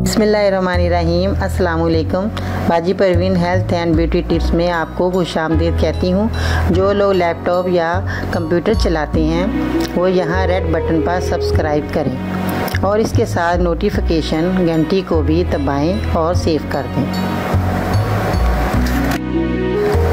बिस्मिल्लाहिर्रहमानिर्रहीम। अस्सलाम वालेकुम। बाजी Parveen health and beauty tips में आपको खुशामदीद कहती हूँ। जो लोग लैपटॉप या कंप्यूटर चलाते हैं वो यहाँ रेड बटन पर सब्सक्राइब करें और इसके साथ नोटिफिकेशन घंटी को भी दबाएं और सेव कर दें।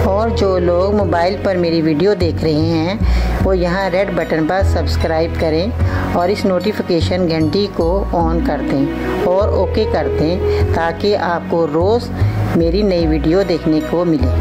और जो लोग मोबाइल पर मेरी वीडियो देख रहे हैं वो यहाँ रेड बटन पर सब्सक्राइब करें और इस नोटिफिकेशन घंटी को ऑन कर दें और ओके कर दें ताकि आपको रोज़ मेरी नई वीडियो देखने को मिले।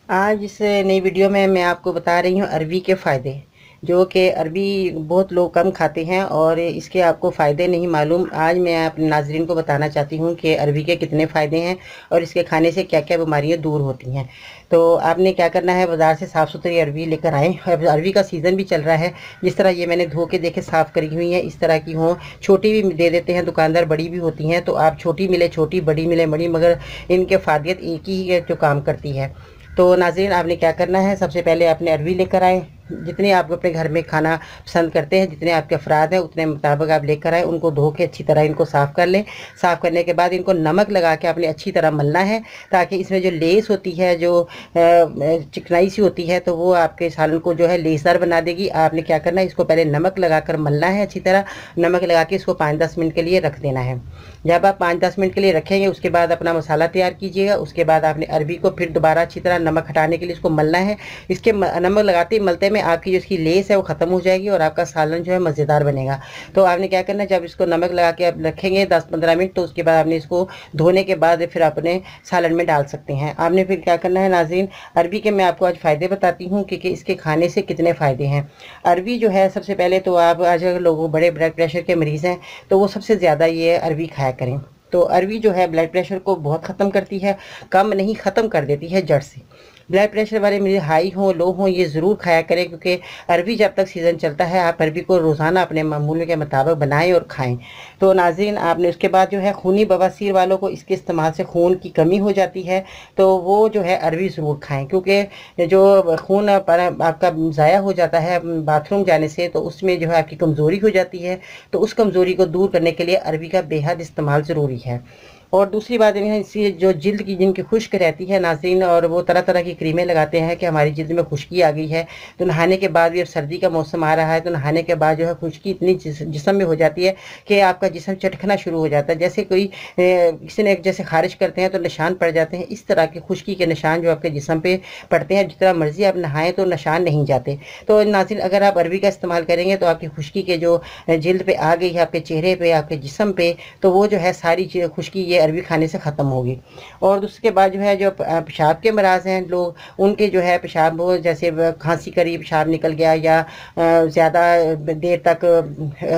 आज इस नई वीडियो में मैं आपको बता रही हूँ अरवी के फ़ायदे, जो कि अरवी बहुत लोग कम खाते हैं और इसके आपको फ़ायदे नहीं मालूम। आज मैं अपने नाज़रीन को बताना चाहती हूँ कि अरवी के कितने फ़ायदे हैं और इसके खाने से क्या क्या बीमारियाँ दूर होती हैं। तो आपने क्या करना है, बाज़ार से साफ़ सुथरी अरवी लेकर आएँ। अरवी का सीज़न भी चल रहा है। जिस तरह ये मैंने धो के देखे साफ़ करी हुई है, इस तरह की हों। छोटी भी दे देते हैं दुकानदार, बड़ी भी होती हैं। तो आप छोटी मिले छोटी, बड़ी मिले बड़ी, मगर इनके फ़ायदे एक ही है जो काम करती है। तो नाज़रीन, आपने क्या करना है, सबसे पहले आपने अरवी लेकर आए। जितने आप अपने घर में खाना पसंद करते हैं, जितने आपके अफराद हैं उतने मुताबिक आप लेकर आए। उनको धो के अच्छी तरह इनको साफ़ कर लें। साफ़ करने के बाद इनको नमक लगा के आपने अच्छी तरह मलना है, ताकि इसमें जो लेस होती है, जो चिकनाई सी होती है, तो वो आपके सालन को जो है लेसदार बना देगी। आपने क्या करना है, इसको पहले नमक लगा कर मलना है अच्छी तरह। नमक लगा के इसको 5-10 मिनट के लिए रख देना है। जब आप 5-10 मिनट के लिए रखेंगे, उसके बाद अपना मसाला तैयार कीजिएगा। उसके बाद आपने अरवी को फिर दोबारा अच्छी तरह नमक हटाने के लिए इसको मलना है। इसके नमक लगाते मलते में आपकी जो इसकी लेस है वो ख़त्म हो जाएगी और आपका सालन जो है मज़ेदार बनेगा। तो आपने क्या करना है, जब इसको नमक लगा के आप रखेंगे 10-15 मिनट, तो उसके बाद आपने इसको धोने के बाद फिर अपने सालन में डाल सकते हैं। आपने फिर क्या करना है नाज़रीन, अरवी के मैं आपको आज फ़ायदे बताती हूँ कि इसके खाने से कितने फ़ायदे हैं। अरवी जो है, सबसे पहले तो आप आज अगर लोगों बड़े ब्लड प्रेशर के मरीज़ हैं तो वो सबसे ज़्यादा ये अरवी खाया करें। तो अरवी जो है ब्लड प्रेशर को बहुत ख़त्म करती है, कम नहीं ख़त्म कर देती है जड़ से। ब्लड प्रेशर वाले मेरे हाई हों लो हों, ये ज़रूर खाया करें, क्योंकि अरवी जब तक सीज़न चलता है आप अरवी को रोज़ाना अपने मामूल के मुताबिक बनाएं और खाएं। तो नाज़रीन, आपने उसके बाद जो है खूनी बवासीर वालों को इसके इस्तेमाल से खून की कमी हो जाती है, तो वो जो है अरवी ज़रूर खाएं, क्योंकि जो खून पर आपका ज़ाया हो जाता है बाथरूम जाने से, तो उसमें जो है आपकी कमज़ोरी हो जाती है। तो उस कमज़ोरी को दूर करने के लिए अरवी का बेहद इस्तेमाल ज़रूरी है। और दूसरी बात ये है, इसकी जो जिल्द की जिनकी खुश्क रहती है नाज़रीन, और वो तरह तरह की क्रीमें लगाते हैं कि हमारी जिल्द में खुश्की आ गई है, तो नहाने के बाद भी, अब सर्दी का मौसम आ रहा है तो नहाने के बाद जो है खुश्की इतनी जिस्म में हो जाती है कि आपका जिस्म चटकना शुरू हो जाता है। जैसे कोई किसी ने जैसे खारिश करते हैं तो निशान पड़ जाते हैं, इस तरह के खुश्की के निशान जो आपके जिस्म पे पड़ते हैं। जितना मर्जी आप नहाएं तो निशान नहीं जाते। तो नाज़रीन, अगर आप अरवी का इस्तेमाल करेंगे तो आपकी खुश्की के जो जिल्द पे आ गई है, आपके चेहरे पे, आपके जिस्म पे, तो वो जो है सारी खुश्की ये अरवी खाने से ख़त्म होगी। और उसके बाद जो है, जो पेशाब के मराज हैं लोग, उनके जो है पेशाब वो जैसे खांसी करी, पेशाब निकल गया, या ज़्यादा देर तक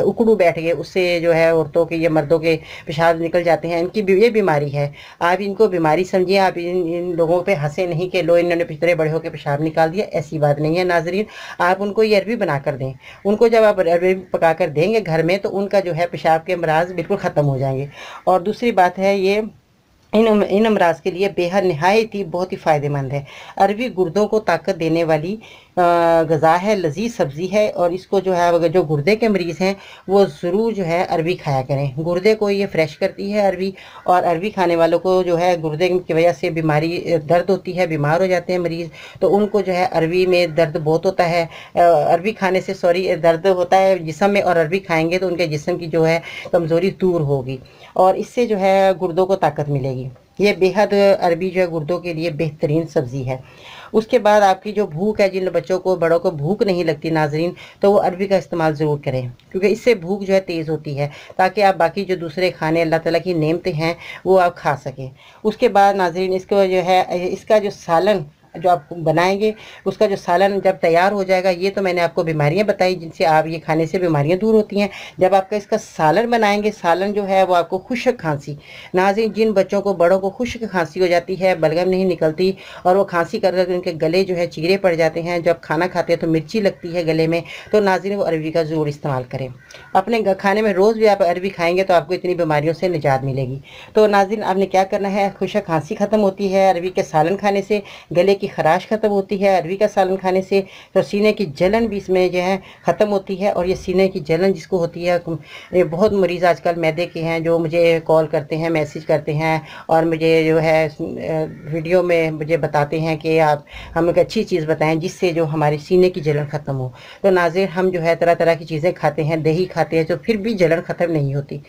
उकड़ू बैठ गए, उससे जो है औरतों के या मर्दों के पेशाब निकल जाते हैं। इनकी ये बीमारी है, आप इनको बीमारी समझिए। आप इन लोगों पे हंसे नहीं कि लो इन्होंने पिछले बड़े होकर पेशाब निकाल दिया, ऐसी बात नहीं है नाज़रीन। आप उनको ये अरवी बना कर दें। उनको जब आप अरवी पका कर देंगे घर में, तो उनका जो है पेशाब के मराज बिल्कुल ख़त्म हो जाएंगे। और दूसरी बात है, ये इन अमराज के लिए बेहद नहायत ही बहुत ही फ़ायदेमंद है। अरवी गुर्दों को ताकत देने वाली गज़ा है, लजीज सब्ज़ी है। और इसको जो है, अगर जो गुर्दे के मरीज़ हैं वो ज़रूर जो है अरवी खाया करें। गुर्दे को ये फ्रेश करती है अरवी। और अरवी खाने वालों को जो है गुर्दे की वजह से बीमारी दर्द होती है, बीमार हो जाते हैं मरीज़, तो उनको जो है अरवी में दर्द बहुत होता है। अरवी खाने से दर्द होता है जिस्म में, और अरवी खाएंगे तो उनके जिस्म की जो है कमज़ोरी दूर होगी और इससे जो है गुर्दों को ताकत मिलेगी। ये बेहद अरवी जो है गुर्दों के लिए बेहतरीन सब्ज़ी है। उसके बाद आपकी जो भूख है, जिन बच्चों को बड़ों को भूख नहीं लगती नाज़रीन, तो वो अरवी का इस्तेमाल ज़रूर करें, क्योंकि इससे भूख जो है तेज़ होती है, ताकि आप बाकी जो दूसरे खाने अल्लाह ताला की नेमतें हैं वो आप खा सकें। उसके बाद नाज़रीन, इसको जो है, इसका जो सालन जो आप बनाएंगे, उसका जो सालन जब तैयार हो जाएगा, ये तो मैंने आपको बीमारियां बताई जिनसे आप ये खाने से बीमारियां दूर होती हैं। जब आपका इसका सालन बनाएंगे, सालन जो है वो आपको खुश्क खांसी, नाज़रीन जिन बच्चों को बड़ों को खुश्क खांसी हो जाती है, बलगम नहीं निकलती और वो खांसी कर रहे, उनके गले जो है चीरे पड़ जाते हैं, जब खाना खाते हैं तो मिर्ची लगती है गले में, तो नाज़रीन वो अरवी का ज़रूर इस्तेमाल करें अपने खाने में। रोज़ भी आप अरवी खाएंगे तो आपको इतनी बीमारियों से निजात मिलेगी। तो नाज़रीन, आपने क्या करना है, खुश्क खांसी ख़त्म होती है अरवी के सालन खाने से, गले की खराश ख़त्म होती है अरवी का सालन खाने से, तो सीने की जलन भी इसमें जो है ख़त्म होती है। और ये सीने की जलन जिसको होती है, ये बहुत मरीज़ आजकल मैदे के हैं जो मुझे कॉल करते हैं, मैसेज करते हैं और मुझे जो है वीडियो में मुझे बताते हैं कि आप हमें एक अच्छी चीज़ बताएं जिससे जो हमारे सीने की जलन ख़त्म हो। तो नाज़रीन, हम जो है तरह तरह की चीज़ें खाते हैं, दही खाते हैं, तो फिर भी जलन ख़त्म नहीं होती।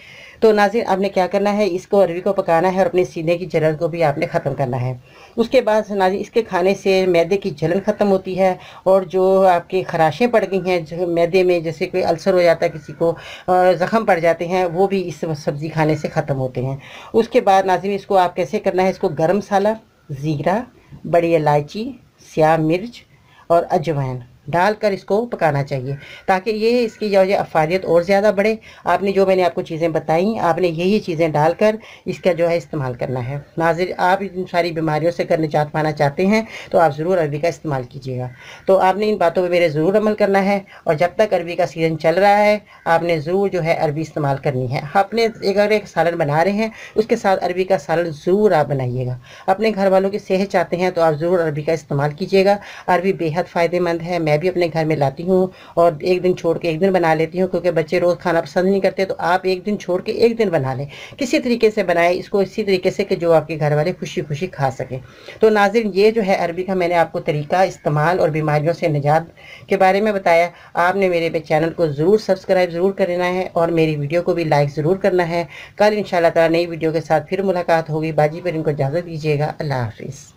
तो नाज़रीन, आपने क्या करना है, इसको अरवी को पकाना है और अपने सीने की जलन को भी आपने ख़त्म करना है। उसके बाद नाज़रीन, इसके खाने से मैदे की जलन ख़त्म होती है और जो आपकी खराशें पड़ गई हैं जो मैदे में, जैसे कोई अल्सर हो जाता है किसी को, ज़ख़म पड़ जाते हैं, वो भी इस सब्ज़ी खाने से ख़त्म होते हैं। उसके बाद नाज़रीन, इसको आप कैसे करना है, इसको गरम मसाला, ज़ीरा, बड़ी इलायची, स्याह मिर्च और अजवाइन डालकर इसको पकाना चाहिए ताकि ये इसकी जो है अफादियत और ज़्यादा बढ़े। आपने जो मैंने आपको चीज़ें बताई, आपने यही चीज़ें डालकर इसका जो है इस्तेमाल करना है। नाज़रीन, आप इन सारी बीमारियों से कर निजात पाना चाहते हैं तो आप ज़रूर अरवी का इस्तेमाल कीजिएगा। तो आपने इन बातों पर मेरे ज़रूर अमल करना है और जब तक अरवी का सीज़न चल रहा है आपने ज़रूर जो है अरवी इस्तेमाल करनी है। आपने अगर एक सालन बना रहे हैं उसके साथ अरवी का सालन ज़रूर आप बनाइएगा। अपने घर वालों की सेहत चाहते हैं तो आप ज़रूर अरवी का इस्तेमाल कीजिएगा। अरवी बेहद फ़ायदेमंद है, मैं भी अपने घर में लाती हूँ और एक दिन छोड़ के एक दिन बना लेती हूँ क्योंकि बच्चे रोज़ खाना पसंद नहीं करते। तो आप एक दिन छोड़ के एक दिन बना लें, किसी तरीके से बनाएं इसको, इसी तरीके से कि जो आपके घर वाले खुशी खुशी खा सकें। तो नाज़रीन, ये जो है अरवी का मैंने आपको तरीका इस्तेमाल और बीमारियों से निजात के बारे में बताया। आपने मेरे चैनल को ज़रूर सब्सक्राइब ज़रूर करना है और मेरी वीडियो को भी लाइक ज़रूर करना है। कल इंशाल्लाह ताला नई वीडियो के साथ फिर मुलाकात होगी। बाजी पर इनको इजाज़त दीजिएगा। अल्लाह हाफिज़।